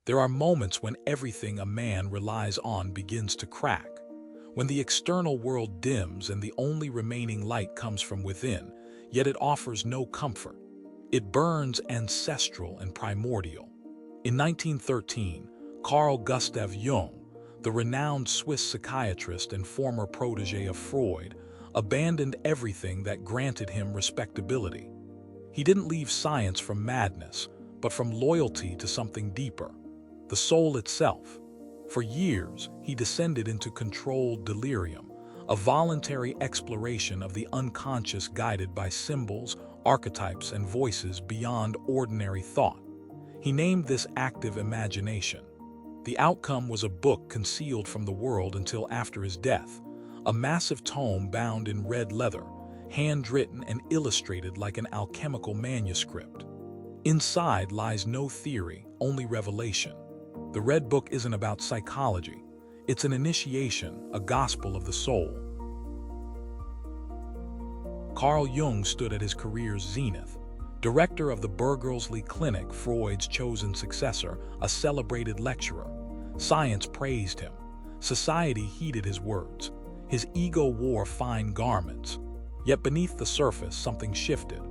There are moments when everything a man relies on begins to crack, when the external world dims and the only remaining light comes from within, yet it offers no comfort. It burns ancestral and primordial. In 1913, Carl Gustav Jung, the renowned Swiss psychiatrist and former protege of Freud, abandoned everything that granted him respectability. He didn't leave science from madness, but from loyalty to something deeper, the soul itself. For years, he descended into controlled delirium, a voluntary exploration of the unconscious guided by symbols, archetypes, and voices beyond ordinary thought. He named this active imagination. The outcome was a book concealed from the world until after his death, a massive tome bound in red leather, handwritten and illustrated like an alchemical manuscript. Inside lies no theory, only revelation. The Red Book isn't about psychology. It's an initiation, a gospel of the soul. Carl Jung stood at his career's zenith. Director of the Bergelsli Clinic, Freud's chosen successor, a celebrated lecturer. Science praised him. Society heeded his words. His ego wore fine garments. Yet beneath the surface, something shifted.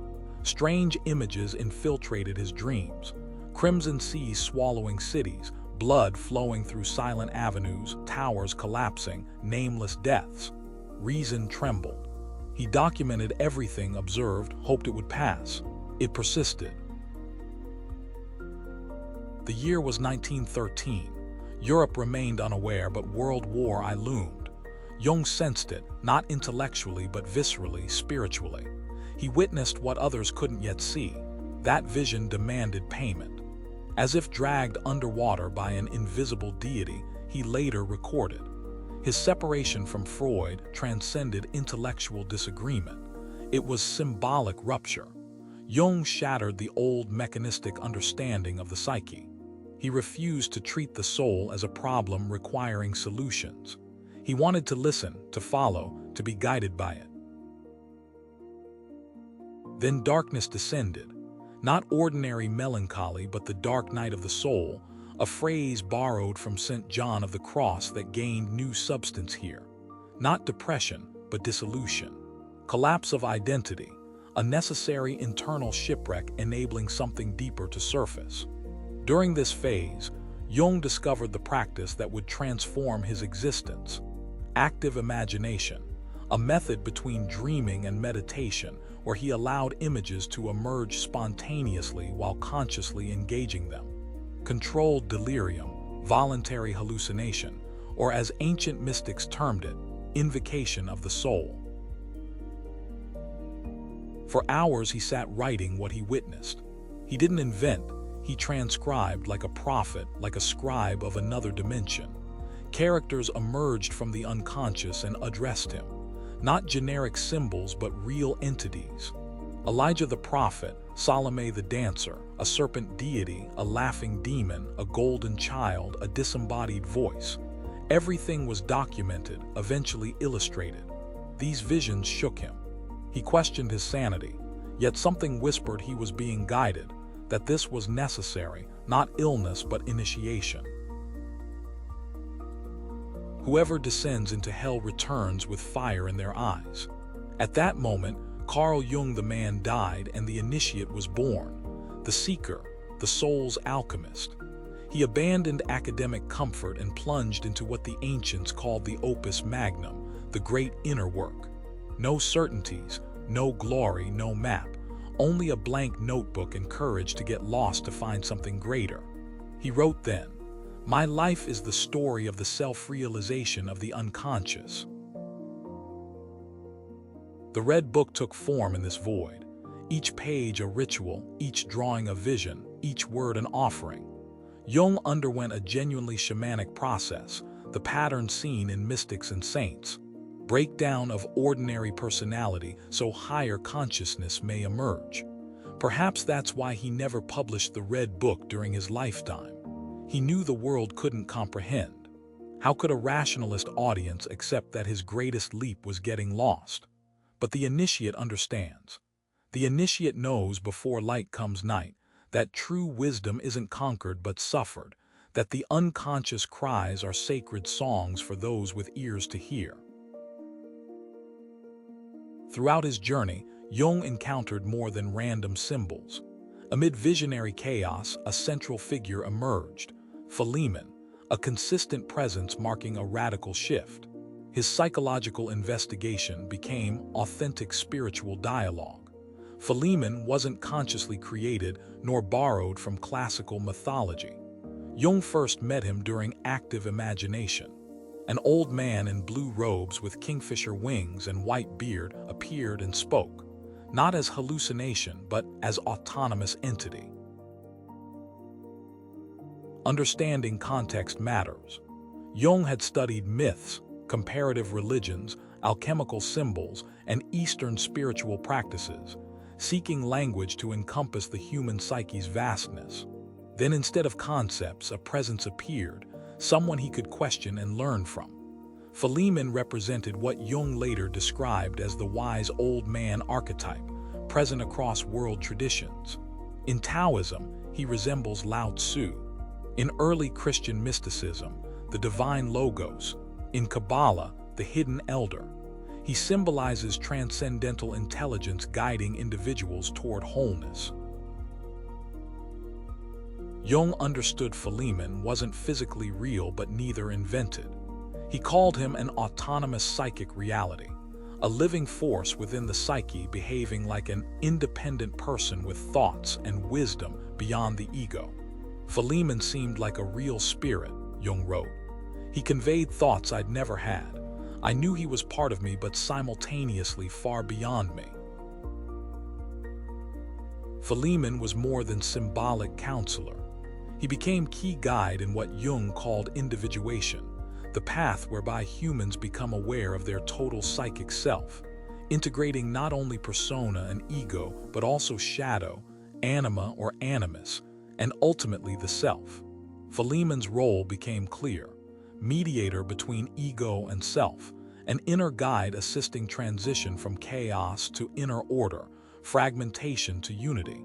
Strange images infiltrated his dreams. Crimson seas swallowing cities, blood flowing through silent avenues, towers collapsing, nameless deaths. Reason trembled. He documented everything observed, hoped it would pass. It persisted. The year was 1913. Europe remained unaware, but World War I loomed. Jung sensed it, not intellectually but viscerally, spiritually. He witnessed what others couldn't yet see. That vision demanded payment. As if dragged underwater by an invisible deity, he later recorded. His separation from Freud transcended intellectual disagreement. It was symbolic rupture. Jung shattered the old mechanistic understanding of the psyche. He refused to treat the soul as a problem requiring solutions. He wanted to listen, to follow, to be guided by it. Then darkness descended. Not ordinary melancholy, but the dark night of the soul, a phrase borrowed from St. John of the Cross that gained new substance here. Not depression, but dissolution. Collapse of identity, a necessary internal shipwreck enabling something deeper to surface. During this phase, Jung discovered the practice that would transform his existence. Active imagination, a method between dreaming and meditation where he allowed images to emerge spontaneously while consciously engaging them. Controlled delirium, voluntary hallucination, or as ancient mystics termed it, invocation of the soul. For hours he sat writing what he witnessed. He didn't invent, he transcribed like a prophet, like a scribe of another dimension. Characters emerged from the unconscious and addressed him. Not generic symbols, but real entities. Elijah the prophet, Salome the dancer, a serpent deity, a laughing demon, a golden child, a disembodied voice. Everything was documented, eventually illustrated. These visions shook him. He questioned his sanity, yet something whispered he was being guided, that this was necessary, not illness but initiation. Whoever descends into hell returns with fire in their eyes. At that moment, Carl Jung the man died and the initiate was born, the seeker, the soul's alchemist. He abandoned academic comfort and plunged into what the ancients called the opus magnum, the great inner work. No certainties, no glory, no map, only a blank notebook and courage to get lost to find something greater. He wrote then, "My life is the story of the self-realization of the unconscious." The Red Book took form in this void, each page a ritual, each drawing a vision, each word an offering. Jung underwent a genuinely shamanic process, the pattern seen in mystics and saints. Breakdown of ordinary personality so higher consciousness may emerge. Perhaps that's why he never published the Red Book during his lifetime. He knew the world couldn't comprehend. How could a rationalist audience accept that his greatest leap was getting lost? But the initiate understands. The initiate knows before light comes night, that true wisdom isn't conquered but suffered, that the unconscious cries are sacred songs for those with ears to hear. Throughout his journey, Jung encountered more than random symbols. Amid visionary chaos, a central figure emerged, Philemon, a consistent presence marking a radical shift. His psychological investigation became authentic spiritual dialogue. Philemon wasn't consciously created nor borrowed from classical mythology. Jung first met him during active imagination. An old man in blue robes with kingfisher wings and white beard appeared and spoke, not as hallucination but as autonomous entity. Understanding context matters. Jung had studied myths, comparative religions, alchemical symbols, and Eastern spiritual practices, seeking language to encompass the human psyche's vastness. Then instead of concepts, a presence appeared, someone he could question and learn from. Philemon represented what Jung later described as the wise old man archetype, present across world traditions. In Taoism, he resembles Lao Tzu. In early Christian mysticism, the divine logos. In Kabbalah, the hidden elder. He symbolizes transcendental intelligence guiding individuals toward wholeness. Jung understood Philemon wasn't physically real but neither invented. He called him an autonomous psychic reality, a living force within the psyche behaving like an independent person with thoughts and wisdom beyond the ego. Philemon seemed like a real spirit, Jung wrote. He conveyed thoughts I'd never had. I knew he was part of me but simultaneously far beyond me. Philemon was more than symbolic counselor. He became key guide in what Jung called individuation, the path whereby humans become aware of their total psychic self, integrating not only persona and ego, but also shadow, anima or animus, and ultimately the self. Philemon's role became clear, mediator between ego and self, an inner guide assisting transition from chaos to inner order, fragmentation to unity.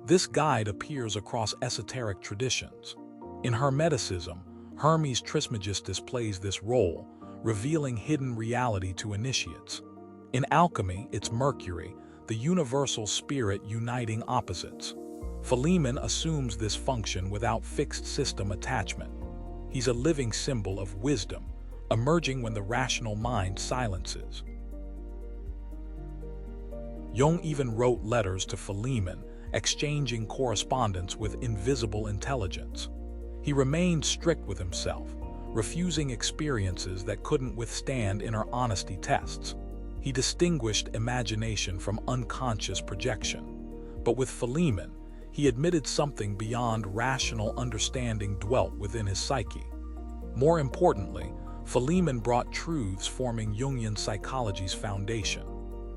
This guide appears across esoteric traditions. In Hermeticism, Hermes Trismegistus plays this role, revealing hidden reality to initiates. In alchemy, it's Mercury, the universal spirit uniting opposites. Philemon assumes this function without fixed system attachment. He's a living symbol of wisdom, emerging when the rational mind silences. Jung even wrote letters to Philemon, exchanging correspondence with invisible intelligence. He remained strict with himself, refusing experiences that couldn't withstand inner honesty tests. He distinguished imagination from unconscious projection. But with Philemon, he admitted something beyond rational understanding dwelt within his psyche. More importantly, Philemon brought truths forming Jungian psychology's foundation.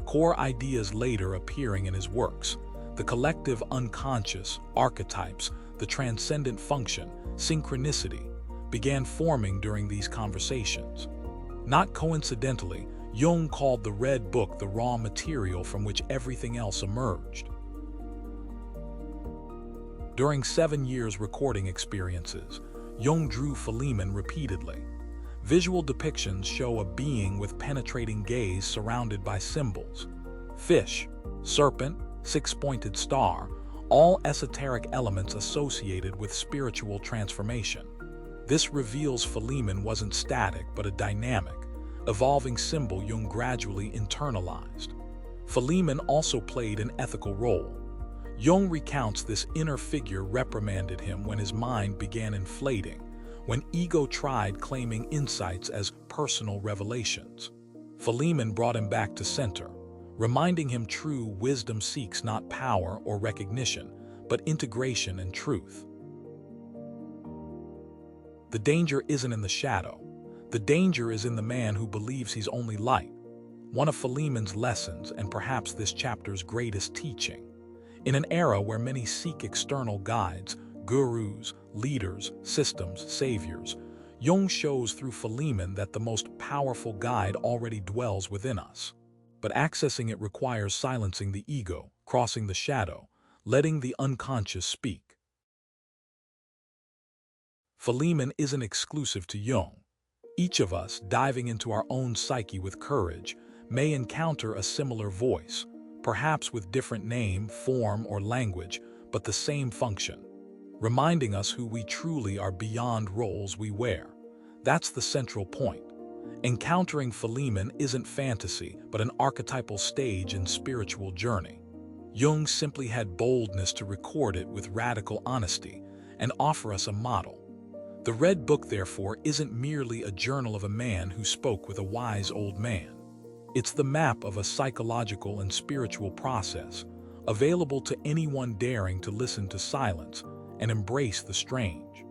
Core ideas later appearing in his works, the collective unconscious, archetypes, the transcendent function, synchronicity, began forming during these conversations. Not coincidentally, Jung called the Red Book the raw material from which everything else emerged. During 7 years' recording experiences, Jung drew Philemon repeatedly. Visual depictions show a being with penetrating gaze surrounded by symbols. Fish, serpent, six-pointed star, all esoteric elements associated with spiritual transformation. This reveals Philemon wasn't static but a dynamic, evolving symbol Jung gradually internalized. Philemon also played an ethical role. Jung recounts this inner figure reprimanded him when his mind began inflating, when ego tried claiming insights as personal revelations. Philemon brought him back to center, reminding him true wisdom seeks not power or recognition, but integration and truth. The danger isn't in the shadow. The danger is in the man who believes he's only light. One of Philemon's lessons, and perhaps this chapter's greatest teaching. In an era where many seek external guides, gurus, leaders, systems, saviors, Jung shows through Philemon that the most powerful guide already dwells within us. But accessing it requires silencing the ego, crossing the shadow, letting the unconscious speak. Philemon isn't exclusive to Jung. Each of us, diving into our own psyche with courage, may encounter a similar voice, perhaps with different name, form, or language, but the same function, reminding us who we truly are beyond roles we wear. That's the central point. Encountering Philemon isn't fantasy, but an archetypal stage in spiritual journey. Jung simply had boldness to record it with radical honesty and offer us a model. The Red Book, therefore, isn't merely a journal of a man who spoke with a wise old man. It's the map of a psychological and spiritual process, available to anyone daring to listen to silence and embrace the strange.